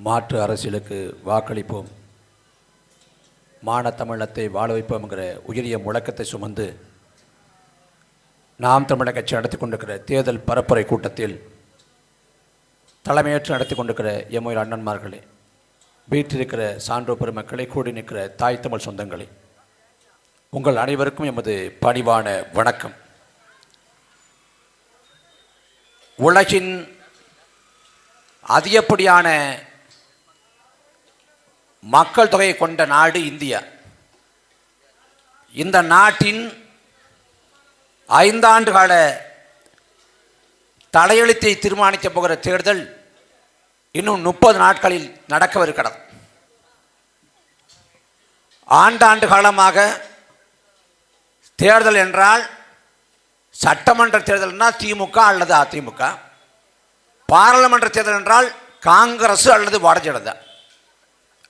மாற்று அரசியலுக்கு வாக்களிப்போம், மான தமிழத்தை வாழ வைப்போம்ங்கிற உயரிய முழக்கத்தை சுமந்து நாம் தமிழர் கட்சி நடத்தி கொண்டிருக்கிற தேர்தல் பரப்புரை கூட்டத்தில் தலைமையேற்று நடத்தி கொண்டிருக்கிற எம்முயர் அண்ணன்மார்களே, வீட்டிருக்கிற சான்றோர் பெருமக்களை, கூடி நிற்கிற தாய் தமிழ் சொந்தங்களே, உங்கள் அனைவருக்கும் எமது பணிவான வணக்கம். உலகின் அதிகப்படியான மக்கள் தொகையை கொண்ட நாடு இந்தியா. இந்த நாட்டின் 5 ஆண்டு கால தலையெழுத்தை தீர்மானிக்க போகிற தேர்தல் இன்னும் 30 நாட்களில் நடக்கவிருக்கிறது. ஆண்டாண்டு காலமாக தேர்தல் என்றால் சட்டமன்ற தேர்தல்னா திமுக அல்லது அதிமுக, பாராளுமன்ற தேர்தல் என்றால் காங்கிரஸ் அல்லது பாரதிய ஜனதா.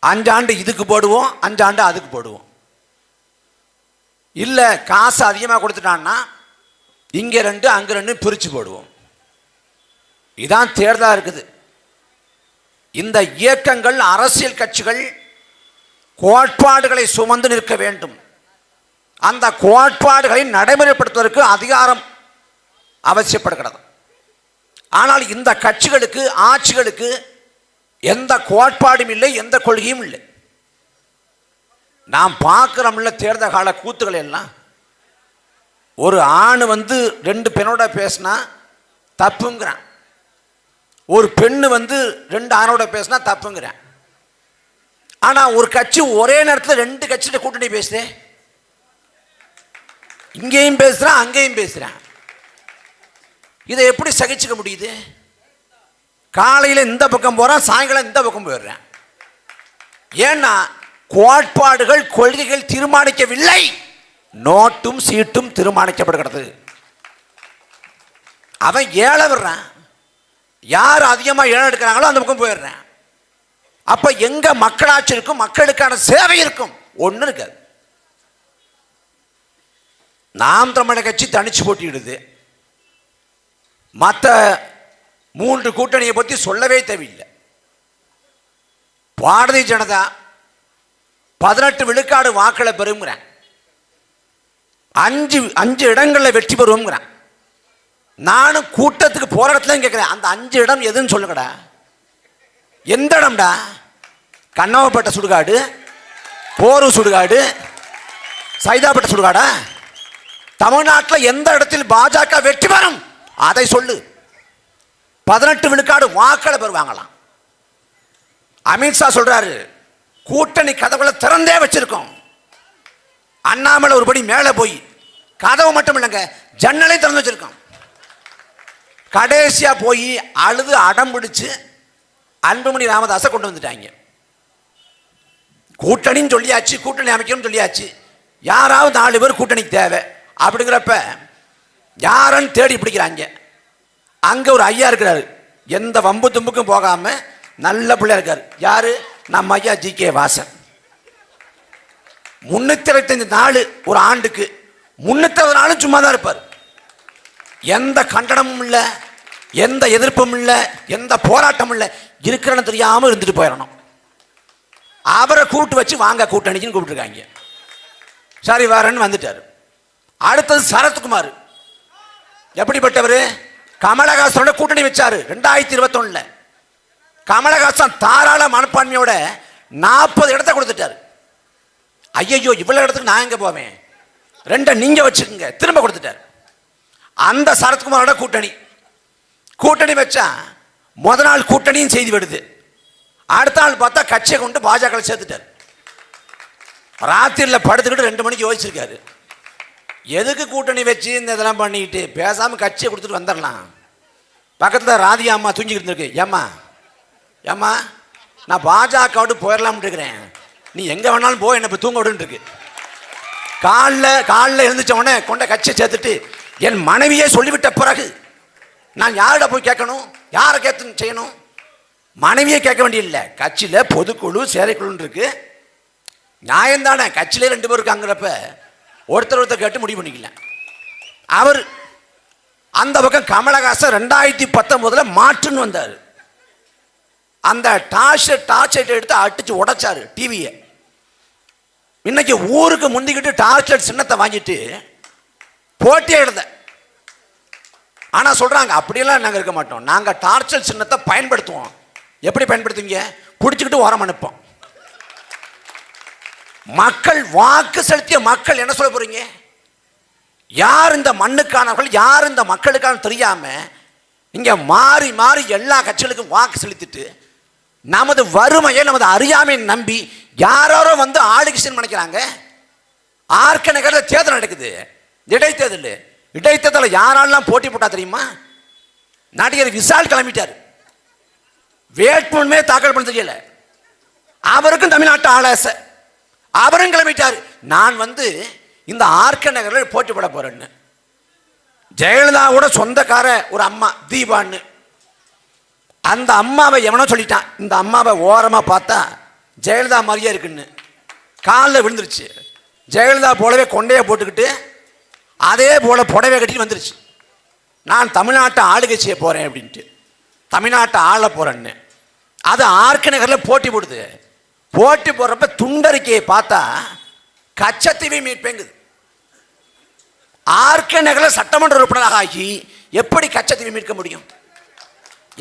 5 ஆண்டு இதுக்கு போடுவோம், 5 ஆண்டு அதுக்கு போடுவோம். இல்லை காசு அதிகமாக கொடுத்துட்டான்னா இங்கே 2 அங்கே 2 பிரித்து போடுவோம். இதான் தேர்தலாக இருக்குது. இந்த இயக்கங்கள், அரசியல் கட்சிகள் கோட்பாடுகளை சுமந்து நிற்க வேண்டும். அந்த கோட்பாடுகளை நடைமுறைப்படுத்துவதற்கு அதிகாரம் அவசியப்படுகிறது. ஆனால் இந்த கட்சிகளுக்கு, ஆட்சிகளுக்கு எந்த கோட்பாடும் இல்லை, எந்த கொள்கையும் இல்லை. நாம் பார்க்குறோம்ல தேர்தல் கால கூத்துக்கள் எல்லாம். ஒரு ஆண் 2 பெண்ணோட பேசினா தப்புங்கிறான், ஒரு பெண்ணு 2 ஆணோட பேசினா தப்புங்கிறான். ஆனால் ஒரு கட்சி ஒரே நேரத்தில் 2 கட்சியிட்ட கூட்டணி பேசுதே, இங்கேயும் பேசுகிறான் அங்கேயும் பேசுகிறான். இதை எப்படி சகிச்சுக்க முடியுது? காலையில் இந்த பக்கம் போகிறான், சாயங்காலம் இந்த பக்கம் போயிடுறேன். ஏன்னா கோட்பாடுகள், கொள்கைகள் தீர்மானிக்கவில்லை, நோட்டும் சீட்டும் தீர்மானிக்கப்படுகிறது. அவன் ஏழை விடுறான், யார் அதிகமாக ஏழை எடுக்கிறாங்களோ அந்த பக்கம் போயிடுறேன். அப்போ எங்க மக்களாட்சி இருக்கும், மக்களுக்கான சேவை இருக்கும்? ஒன்றும் இருக்காது. நாம் தமிழர் கட்சி தனிச்சு போட்டியிடுது. மற்ற 3 கூட்டணியை பற்றி சொல்லவே தேவையில்லை. பாரதிய ஜனதா 18 விழுக்காடு வாக்களை பெறுங்கிறான், 5 இடங்களில் வெற்றி பெறுவோங்கிறான். நானும் கூட்டத்துக்கு போகிற இடத்துல கேட்குறேன், அந்த 5 இடம் எதுன்னு சொல்லுங்கடா. எந்த இடம்டா? கண்ணாவப்பட்ட சுடுகாடு, போரூர் சுடுகாடு, சைதாப்பட்ட சுடுகாடா? தமிழ்நாட்டில் எந்த இடத்தில் பாஜக வெற்றி பெறும் அதை சொல்லு. 18 விழுக்காடு வாக்களை பெறுவாங்களாம். அமித்ஷா சொல்றாரு, கூட்டணி கதவுகளை திறந்தே வச்சிருக்கோம். அண்ணாமலை ஒருபடி மேலே போய் கதவு மட்டும் இல்லைங்க, ஜன்னலை திறந்து வச்சிருக்கோம். கடைசியா போய் அழுது அடம் பிடிச்சு அன்புமணி ராமதாஸை கொண்டு வந்துட்டாங்க. கூட்டணின்னு சொல்லியாச்சு, கூட்டணி அமைக்கணும்னு சொல்லியாச்சு, யாராவது 4 பேர் கூட்டணிக்கு தேவை அப்படிங்கிறப்ப யாருன்னு தேடி பிடிக்கிறாங்க. அங்கே ஒரு ஐயா இருக்கிறாரு, எந்த வம்பு தும்புக்கும் போகாம நல்ல பிள்ளையா இருக்காரு. யாரு? நம்ம ஐயா ஜி.கே. வாசன். 365 நாள் ஒரு ஆண்டுக்கு 360 நாளும் சும்மா தான் இருப்பார். எந்த கண்டனமும் இல்லை, எந்த எதிர்ப்பும் இல்லை, எந்த போராட்டமும் இல்லை. இருக்கிறன்னு தெரியாமல் இருந்துட்டு போயிடணும். அவரை கூப்பிட்டு வச்சு வாங்க கூட்டணிக்குன்னு கூப்பிட்டுருக்காங்க. சரி வரேன்னு வந்துட்டார். அடுத்தது சரத்குமார். எப்படிப்பட்டவர்? கமலஹாசனோட கூட்டணி வச்சாரு 2021. கமலஹாசன் தாராள மனப்பான்மையோட 40 இடத்தை கொடுத்துட்டாரு. ஐயோ இவ்வளவு இடத்துக்கு நான் எங்க போவேன், 2 நீங்க வச்சுக்கோங்க, திரும்ப கொடுத்துட்டாரு. அந்த சரத்குமாரோட கூட்டணி வச்சா முத நாள் கூட்டணியும் செய்தி விடுது, அடுத்த நாள் பார்த்தா கட்சியை கொண்டு பாஜக சேர்த்துட்டார். ராத்திரியில் படுத்துக்கிட்டு 2 மணிக்கு யோசிச்சிருக்காரு, எதுக்கு கூட்டணி வச்சு இந்த இதெல்லாம் பண்ணிக்கிட்டு பேசாமல் கட்சியை கொடுத்துட்டு வந்துடலாம். பக்கத்தில் ராதிகா அம்மா தூங்கிக்கிட்டு இருக்கு. ஏம்மா நான் பாஜகவோடு போயிடலாம்னு இருக்கிறேன், நீ எங்கே வேணாலும் போய் என்னை இப்போ தூங்க விடுன்னு இருக்கு. காலில் எழுந்திரிச்ச உடனே கொண்ட கட்சியை சேர்த்துட்டு என் மனைவியே சொல்லிவிட்ட பிறகு நான் யார்கிட்ட போய் கேட்கணும், யாரை கேட்டு செய்யணும்? மனைவியே கேட்க வேண்டியதில்லை, கட்சியில் பொதுக்குழு சேரைக்குழுன்னு இருக்கு, நியாயம்தானே. கட்சியிலே 2 பேர் இருக்காங்கிறப்ப ஒருத்தர் கேட்டு முடிவு பண்ணிக்கல. அவர் அந்த பக்கம் கமலஹாசன் 2019 மாற்றுன்னு வந்தார். அந்த டார்ச் லைட் எடுத்து அடிச்சு உடைச்சாரு டிவியை. இன்னைக்கு ஊருக்கு முந்திக்கிட்டு டார்ச் லைட் சின்னத்தை வாங்கிட்டு போட்டியே எழுத. ஆனா சொல்றாங்க அப்படியெல்லாம் நாங்க இருக்க மாட்டோம், நாங்க டார்ச் லைட் சின்னத்தை பயன்படுத்துவோம். எப்படி பயன்படுத்துவீங்க? பிடிச்சிக்கிட்டு ஓரம் அனுப்போம். மக்கள் வாக்கு செலுத்திய மக்கள் என்ன சொல்ல போறீங்க? யார் இந்த மண்ணுக்கானவர்கள், யார் இந்த மக்களுக்கான தெரியாம இங்க மாறி மாறி எல்லா கட்சிகளுக்கும் வாக்கு செலுத்திட்டு நமது வறுமையை நமது அறியாமையை நம்பி யாரோ வந்து ஆளுக்கு நினைக்கிறாங்க. ஆர்க்க நகரில் தேர்தல் நடக்குது, இடைத்தேர்தல். இடைத்தேர்தல் யாரெல்லாம் போட்டி போட்டா தெரியுமா? நடிகர் விஷால் கிளம்பிட்டார், வேட்புமனுமே தாக்கல் பண்ண தெரியல. அவருக்கும் தமிழ்நாட்டு ஆளாசை, அவரும் கிளம்பிட்டார். நான் வந்து இந்த ஆர்க்க நகரில் போட்டி போட போறேன்னு. ஜெயலலிதாவோட சொந்தக்கார ஒரு அம்மா தீபான்னு, அந்த அம்மாவை எவனோ சொல்லிட்டான். இந்த அம்மாவை ஓரமா பார்த்தா ஜெயலலிதா மாதிரியே இருக்குன்னு காலில் விழுந்துருச்சு. ஜெயலலிதா போலவே கொண்டையை போட்டுக்கிட்டு அதே போல புடவை கட்டிட்டு வந்துருச்சு. நான் தமிழ்நாட்டை ஆளுகை செய்ய போறேன் அப்படின்ட்டு, தமிழ்நாட்டை ஆள போறேன்னு. அது ஆர்க்க நகரில் போட்டி போடுது. போட்டி போடுறப்ப துண்டறிக்கையை பார்த்தா கச்சத்தீவை மீட்பேங்குது. ஆர்க்க நகரில் சட்டமன்ற உறுப்பினராக ஆகி எப்படி கச்சத்தீவை மீட்க முடியும்?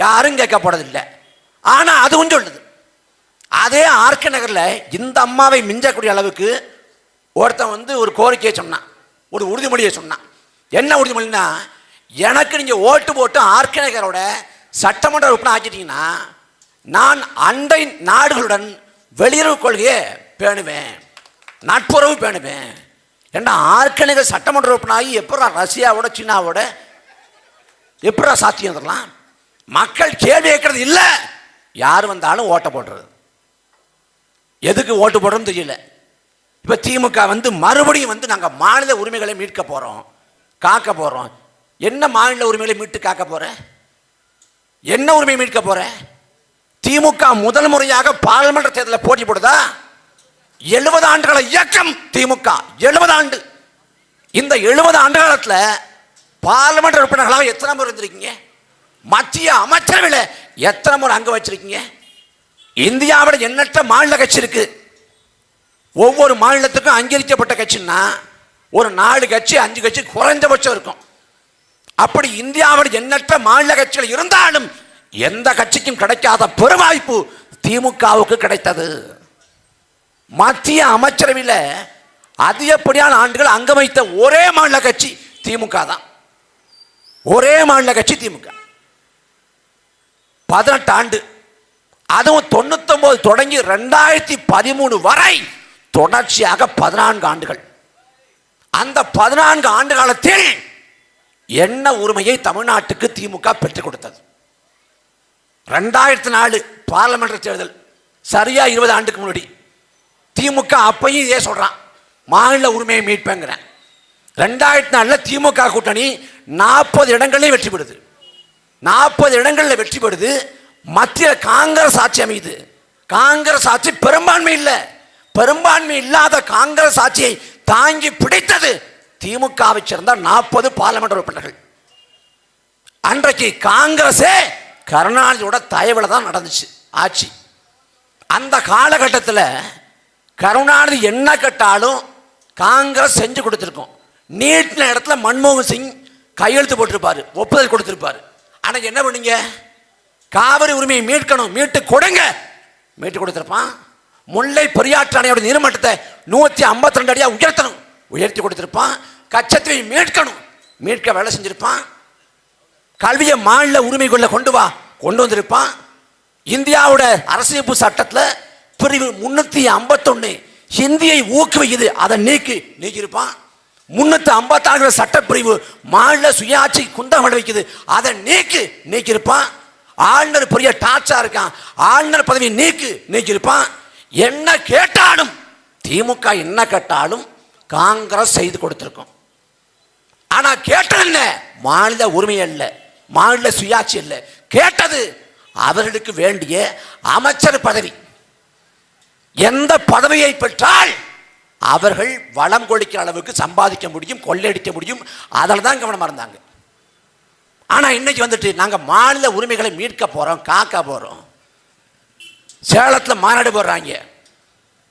யாரும் கேட்க போறதில்லை. ஆனா அதுவும் சொல்லுது. அதே ஆர்க்க நகரில் இந்த அம்மாவை மிஞ்சக்கூடிய அளவுக்கு ஒருத்தன் வந்து ஒரு கோரிக்கையை சொன்னான், ஒரு உறுதிமொழியை சொன்னான். என்ன உறுதிமொழினா, எனக்கு நீங்க ஓட்டு போட்டு ஆர்க்க நகரோட சட்டமன்ற உறுப்பினர் ஆக்கிட்டீங்கன்னா நான் அண்டை நாடுகளுடன் வெளியுறவு கொள்கையை பேணுவேன், நட்புறவு பேணுவேன். ஏன்னா ஆர்க்க நகர் சட்டமன்ற உறுப்பினராகி எப்படா ரஷ்யாவோட சீனாவோட எப்படா சாத்தியம் தரலாம்? மக்கள் கேள்வி கேட்கறது இல்லை, யார் வந்தாலும் ஓட்ட போடுறது. எதுக்கு ஓட்டு போடுறோம் தெரியல. இப்ப திமுக வந்து மறுபடியும் வந்து நாங்க மாநில உரிமைகளை மீட்க போறோம், காக்க போறோம். என்ன மாநில உரிமைகளை மீட்டு காக்க போற? என்ன உரிமை மீட்க போற? திமுக முதல் முறையாக பாராளுமன்ற தேர்தலில் போட்டி போடுதா? 70 ஆண்டுகள இயக்கம் திமுக. 70 ஆண்டு. இந்த 70 ஆண்டு காலத்தில் பார்லிமெண்ட் உறுப்பினர்களாக எத்தனை முறை இருந்திருக்கீங்க? மத்திய அமைச்சரவையில் எத்தனை முறை அங்க வச்சிருக்கீங்க? இந்தியாவில் எண்ணற்ற மாநில கட்சி இருக்கு. ஒவ்வொரு மாநிலத்துக்கும் அங்கீகரிக்கப்பட்ட கட்சின்னா ஒரு 4 கட்சி 5 கட்சி குறைந்தபட்சம் இருக்கும். அப்படி இந்தியாவில் எண்ணற்ற மாநில கட்சிகள் இருந்தாலும் எந்த கட்சிக்கும் கிடைக்காத பெருவாய்ப்பு திமுகவுக்கு கிடைத்தது. மத்திய அமைச்சரவையில் அதிகப்படியான ஆண்டுகள் அங்க வைத்த ஒரே மாநில கட்சி திமுக தான். ஒரே மாநில கட்சி திமுக. 18 ஆண்டு, அதுவும் 99 தொடங்கி 2013 வரை தொடர்ச்சியாக 14 ஆண்டுகள். அந்த 14 ஆண்டு காலத்தில் என்ன உரிமையை தமிழ்நாட்டுக்கு திமுக பெற்றுக் கொடுத்தது? 2004 பார்லிமெண்ட் தேர்தல், சரியா 20 ஆண்டுக்கு முன்னாடி திமுக அப்பையும் இதே சொல்றான், மாநில உரிமையை மீட்பேங்கிறேன். 2004 திமுக கூட்டணி 40 இடங்களில் வெற்றி பெறுது. 40 இடங்களில் வெற்றி பெறுது. மத்திய காங்கிரஸ் ஆட்சி அமைது. காங்கிரஸ் ஆட்சி பெரும்பான்மை இல்லை. பெரும்பான்மை இல்லாத காங்கிரஸ் ஆட்சியை தாங்கி பிடித்தது திமுகவை சேர்ந்த 40 பார்லிமெண்ட் உறுப்பினர்கள். அன்றைக்கு காங்கிரஸே கருணாநிதியோட தயவுல தான் நடந்துச்சு ஆட்சி. அந்த காலகட்டத்தில் கருணாநிதி என்ன கேட்டாலும் காங்கிரஸ் செஞ்சு கொடுத்துருக்கோம். நீட்டின இடத்துல மன்மோகன் சிங் கையெழுத்து போட்டிருப்பாரு, ஒப்புதல் கொடுத்திருப்பாரு. ஆனா என்ன பண்ணீங்க? காவிரி உரிமையை மீட்கணும், மீட்டு கொடுங்க, மீட்டு கொடுத்திருப்பான். முல்லை பெரியாற்று அணையோட நீர்மட்டத்தை 152 அடியா உயர்த்தணும், உயர்த்தி கொடுத்திருப்பான். கச்சத்தீவை மீட்கணும், மீட்க வேலை செஞ்சிருப்பான். கல்வியை மாநில உரிமைக்குள்ள கொண்டு வா, கொண்டு வந்திருப்பான். இந்தியாவோட அரசியலமைப்பு சட்டத்தில் பிரிவு 351 ஹிந்தியை ஊக்குவிக்குது, அதை நீக்கியிருப்பான். 356 சட்டப்பிரிவு மாநில சுயாட்சி குந்தகம் வைக்குது, அதை நீக்கியிருப்பான். ஆளுநர் பெரிய டார்ச்சா இருக்கான், ஆளுநர் பதவி நீக்கியிருப்பான். என்ன கேட்டாலும் திமுக என்ன கேட்டாலும் காங்கிரஸ் செய்து கொடுத்திருக்கும். ஆனா கேட்டது என்ன? மாநில உரிமை அல்ல, மாநில சுயாட்சி அல்ல. கேட்டது அவர்களுக்கு வேண்டிய அமைச்சர் பதவி. எந்த பதவியை பெற்றால் அவர்கள் வளம் கொளிக்கிற அளவுக்கு சம்பாதிக்க முடியும், கொள்ளையடிக்க முடியும், அதில் தான் கவனமாக இருந்தாங்க. ஆனால் இன்னைக்கு வந்துட்டு நாங்கள் மாநில உரிமைகளை மீட்க போகிறோம், காக்க போகிறோம். சேலத்தில் மாநாடு போடுறாங்க.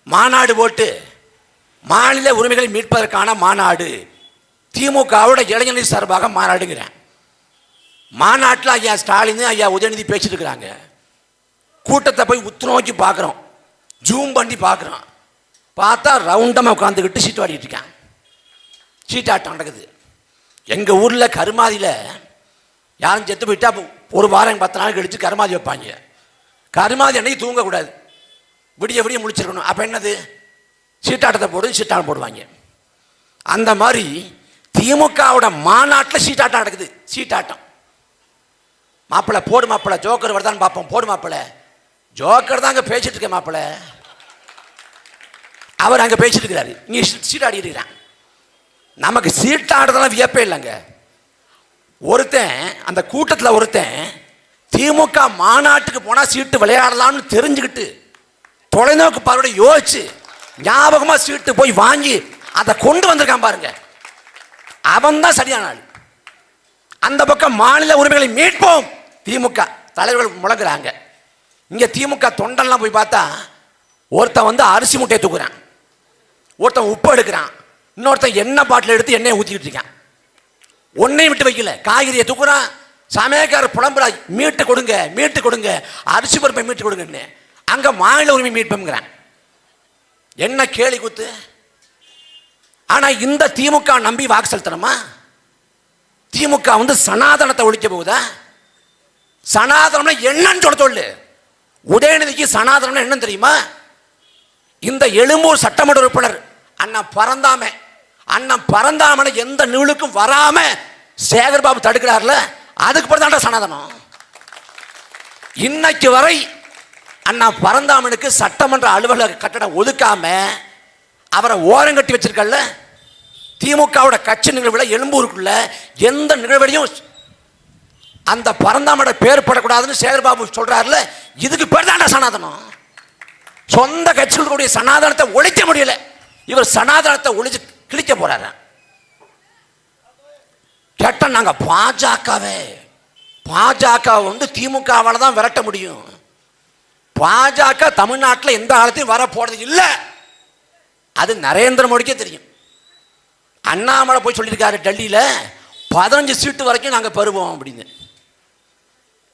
மாநாடு போட்டு மாநில உரிமைகளை மீட்பதற்கான மாநாடு, திமுகவோட இளைஞர் சார்பாக மாநாடுங்கிறேன். மாநாட்டில் ஐயா ஸ்டாலின் ஐயா உதயநிதி பேசிட்டு இருக்கிறாங்க. கூட்டத்தை போய் உத்து நோக்கி பார்க்குறோம், ஜூம் பண்ணி பார்க்குறோம். பார்த்தா ரவுண்டமாக உட்காந்துக்கிட்டு சீட்டு ஆடிட்டு இருக்கான். சீட்டாட்டம் நடக்குது. எங்கள் ஊரில் கருமாதியில் யாரும் செத்து போயிட்டா ஒரு வாரம் 10 நாள் கழித்து கருமாதி வைப்பாங்க. கருமாதி அன்னைக்கு தூங்கக்கூடாது, விடிய விடிய முடிச்சிருக்கணும். அப்போ என்னது, சீட்டாட்டத்தை போடு, சீட்டாட்டம் போடுவாங்க. அந்த மாதிரி திமுகவோட மாநாட்டில் சீட்டாட்டம் நடக்குது. சீட்டாட்டம். மாப்பிள்ளை போடு மாப்பிள்ளை, ஜோக்கர் வருதான்னு பார்ப்போம், போடு மாப்பிள்ளை. ஜோக்கர் தான் அங்கே பேசிட்டு இருக்கேன் மாப்பிள்ளை, அவர் அங்கே பேசிட்டு இருக்கிறாரு, நீ சீட்டாடி இருக்கிறான். நமக்கு சீட்டாடுறதெல்லாம் வியப்பே இல்லைங்க. ஒருத்தன் அந்த கூட்டத்தில் ஒருத்தன் திமுக மாநாட்டுக்கு போனால் சீட்டு விளையாடலாம்னு தெரிஞ்சுக்கிட்டு தொலைநோக்கு பார்வையோட யோசிச்சு ஞாபகமாக சீட்டு போய் வாங்கி அதை கொண்டு வந்திருக்கான் பாருங்க, அவன் தான் சரியான ஆள். அந்த பக்கம் மாநில உரிமைகளை மீட்போம் திமுக தலைவர்கள் முழங்குறாங்க. இங்கே திமுக தொண்டெல்லாம் போய் பார்த்தா ஒருத்தன் வந்து அரிசி மூட்டையை தூக்குறான், ஒருத்தன் உப்பு எடுக்கிறான், இன்னொருத்தன் எண்ணெய் பாட்டில் எடுத்து எண்ணெயை ஊற்றிக்கிட்டு இருக்கான். ஒன்னையும் விட்டு வைக்கல, காய்கறியை தூக்குறான். சமயக்காரர் புலம்புறா, மீட்டு கொடுங்க மீட்டு கொடுங்க, அரிசி பருப்பை மீட்டு கொடுங்கன்னு. அங்கே மாநில உரிமை மீட்புங்கிறான். என்ன கேலி குத்து. ஆனால் இந்த திமுக நம்பி வாக்கு செலுத்தணுமா? திமுக வந்து சனாதனத்தை ஒழிக்க போகுதா? சனாதனம்னா என்னன்னு சொல்லு. உதயநிதிக்கு சனாதனம் என்னன்னு தெரியுமா? இந்த எழும்பூர் சட்டமன்ற உறுப்பினர் அண்ணன் பரந்தாமனை எந்த நூலுக்கும் வராம சேகர்பாபு தடுக்கிறார்ல, அதுக்கு பிறகு சனாதனம். இன்னைக்கு வரை அண்ணா பரந்தாமனுக்கு சட்டமன்ற அலுவலக கட்டடம் ஒதுக்காம அவரை ஓரங்கட்டி வச்சிருக்கல. திமுகவோட கட்சி நிகழ்வுல எழும்பூருக்குள்ள எந்த நிகழ்வையும் அந்த பரந்தாமோட பேர் படக்கூடாதுன்னு சேகர்பாபு சொல்றாருல, இதுக்கு பேர் தாண்டா சனாதனம். சொந்த கட்சிகளுடைய சனாதனத்தை ஒழிக்க முடியல, இவர் சனாதனத்தை ஒழிச்சு கிழிக்க போறாரு. கேட்ட நாங்க பாஜக வந்து திமுகவால தான் விரட்ட முடியும். பாஜக தமிழ்நாட்டில் எந்த காலத்தையும் வர போறது இல்லை, அது நரேந்திர மோடிக்கே தெரியும். அண்ணாமலை போய் சொல்லியிருக்காரு டெல்லியில் 15 சீட்டு வரைக்கும் நாங்கள் பெறுவோம் அப்படின்னு.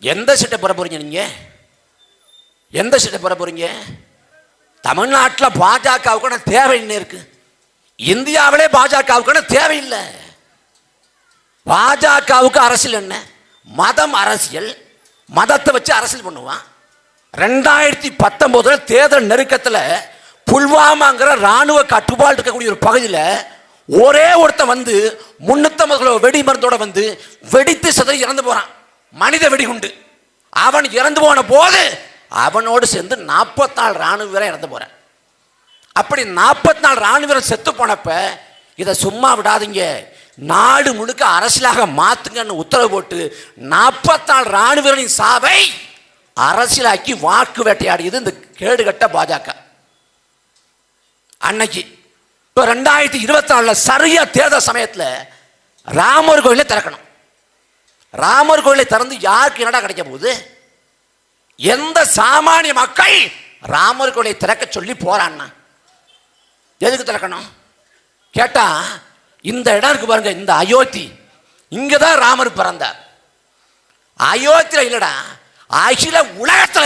எந்த சீட்டை பெற போறீங்க நீங்க? எந்த சீட்டை பெற போறீங்க? தமிழ்நாட்டில் பாஜகவுக்கான தேவை என்ன இருக்கு? இந்தியாவிலே பாஜகவுக்கான தேவையில்லை. பாஜகவுக்கு அரசியல் என்ன? மதம் அரசியல், மதத்தை வச்சு அரசியல் பண்ணுவான். 2019 தேர்தல் நெருக்கத்தில் புல்வாமாங்கிற ராணுவ கட்டுப்பாடு இருக்கக்கூடிய ஒரு பகுதியில் ஒரே ஒருத்தன் வந்து 350 கிலோ வெடி மருந்தோட வந்து வெடித்து சிதறி இறந்து போறான். மனித வெடிகுண்டு. அவன் இறந்து போன போது அவனோடு சேர்ந்து 44 ராணுவ வீரர் இறந்து போறான். அப்படி 44 ராணுவ வீரர் செத்து போனப்ப இதை சும்மா விடாதீங்க, நாடு முழுக்க அரசியலாக மாத்துங்கன்னு உத்தரவு போட்டு 44 ராணுவ வீரரின் சாவை அரசியலாக்கி வாக்கு வேட்டையாடியது இந்த கேடுகட்ட பாஜக. அன்னைக்கு இப்போ 2024 சரியா தேர்தல் சமயத்தில் ராமர் கோயிலை திறக்கணும். ராமர் கோயிலை திறந்து யாருக்கு என்னடா கிடைக்க போகுது? எந்த சாமானிய மக்கள் ராமர் கோயிலை திறக்க சொல்லி போறான்னா எதுக்கு திறக்கணும் கேட்டா, இந்த இடம் இருக்கு பாருங்க, இந்த அயோத்தி, இங்கதான் ராமர் பிறந்தார். அயோத்தியில இல்லடா, அகில உலகத்துல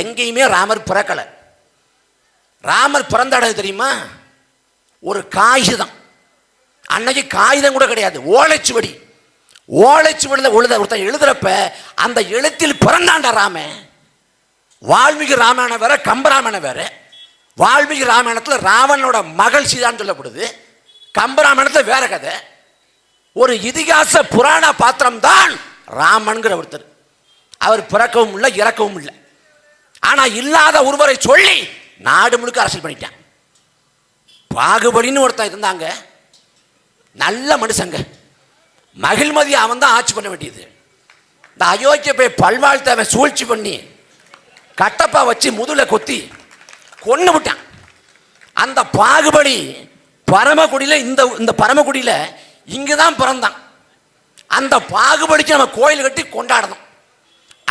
எங்கேயுமே ராமர் பிறக்கல. ராமர் பிறந்த இடம் தெரியுமா? ஒரு காகிதம். அன்னைக்கு காகிதம் கூட கிடையாது, ஓலைச்சுவடி. ஓலைச்சுவடியில் ஒருத்தன் எழுதுறப்ப அந்த எழுத்தில் பிறந்தாண்ட ராம. வால்மீகி ராமாயணம் வேற, கம்பராமாயணம் வேற. வால்மீகி ராமாயணத்தில் ராவனோட மகள் சீதான்னு சொல்லப்படுது, கம்பராமாயணத்தில் வேற கதை. ஒரு இதிகாச புராண பாத்திரம் தான் ராமன்கிற ஒருத்தர். அவர் பிறக்கவும் இல்லை இறக்கவும் இல்லை. ஆனா இல்லாத ஒருவரை சொல்லி நாடு முழுக்க அரசியல் பண்ணிட்டான். பாகுபலின்னு ஒருத்தன் இருந்தாங்க, நல்ல மனுஷங்க, மகிழ்மதி அவன் தான் ஆட்சி பண்ண வேண்டியது. இந்த அயோக்கிய போய் பல்வாழ்த்தவன் சூழ்ச்சி பண்ணி கட்டப்பா வச்சு முதுல கொத்தி கொன்னு விட்டான். அந்த பாகுபலி பரமக்குடியில இந்த பரமக்குடியில இங்கதான் பிறந்தான். அந்த பாகுபலிக்கு நம்ம கோயில் கட்டி கொண்டாடணும்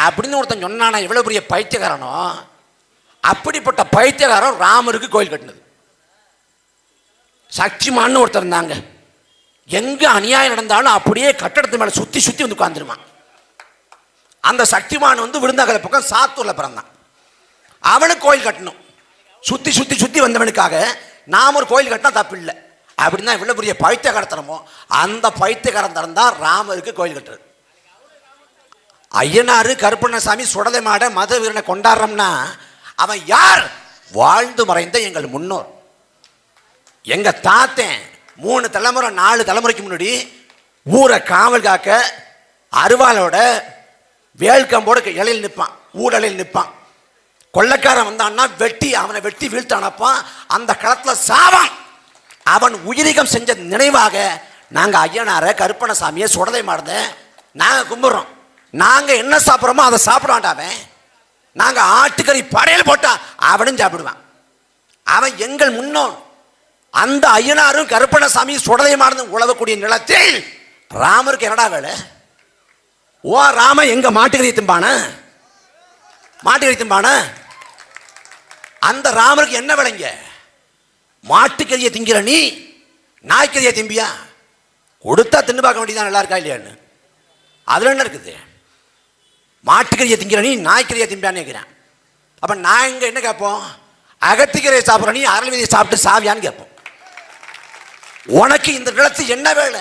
அப்படின்னு ஒருத்தன் சொன்னானா, எவ்வளவு பெரிய பைத்தியக்காரனோ. அப்படிப்பட்ட பைத்தியகாரம் ராமருக்கு கோயில் கட்டினது. சக்திமான்னு ஒருத்தர் இருந்தாங்க. எங்க அநியாயம் நடந்தாலும் அப்படியே கட்டடத்து மேல சுத்தி சுத்தி வந்து உட்கார்ந்துருவான். அந்த சக்திமான் வந்து விருந்தாகல பக்கம் சாத்தூர்ல பிறந்தான். அவனுக்கு கோயில் கட்டணும். சுத்தி சுத்தி சுத்தி வந்தவனுக்காக நாம ஒரு கோயில் கட்டினா தப்பு இல்லை. அப்படின்னா இவ்வளவு பெரிய பைத்தியகாரத்தனமோ அந்த பைத்தியகாரத்தனம் தான் ராமருக்கு கோயில் கட்டுறது. ஐயனாரு கருப்பண்ணசாமி சுடலை மாட மத வீரனை கொண்டாடுறோம்னா அவன் யார்? வாழ்ந்து மறைந்த எங்கள் முன்னோர். எங்க தாத்தன் 3 தலைமுறை 4 தலைமுறைக்கு முன்னாடி ஊரை காவல் காக்க அருவாளோட வேல்கம்போட இலையில் நிற்பான், ஊரலையில் நிற்பான். கொள்ளைக்காரன் வந்தான்னா அவனை வெட்டி வீழ்த்தானப்பான். அந்த களத்துல சாவான். அவன் உயிரிகம் செஞ்ச நினைவாக நாங்க ஐயனார கருப்பண்ணசாமியை சுடலை மாடுத நாங்க கும்பிடுறோம். நாங்க என்ன சாப்பிட்றோமோ அதை சாப்பிடாண்டாவன். நாங்க ஆட்டுக்கறி படையல் போட்டா அவனும் சாப்பிடுவான். அவன் எங்கள் முன்னோன். அந்த ஐயனாரும் கருப்பண்ணசாமி சுடலை மாடு உழவக்கூடிய நிலத்தில் ராமருக்கு என்னடா வேலை? ஓ ராம எங்க மாட்டுக்கறி திம்பான? மாட்டுக்கறி திம்பான? அந்த ராமருக்கு என்ன விளைங்க? மாட்டுக்கறியை திங்கிற நீ நாய்க்கறியை திம்பியா? கொடுத்தா தின்னு பார்க்க வேண்டியதான் நல்லா இருக்கா இல்லையான்னு. அதுல என்ன இருக்குது? மாட்டுக்கறியை திங்கிற நீ நாய்க்கறியை திம்பியான்னு கேட்கிறேன். அப்ப நான் இங்க என்ன கேட்போம்? அகத்திக்கரையை சாப்பிட்ற நீ அரளிவதியை சாப்பிட்டு சாவியான்னு கேட்போம். உனக்கு இந்த நிலத்து என்ன வேலை?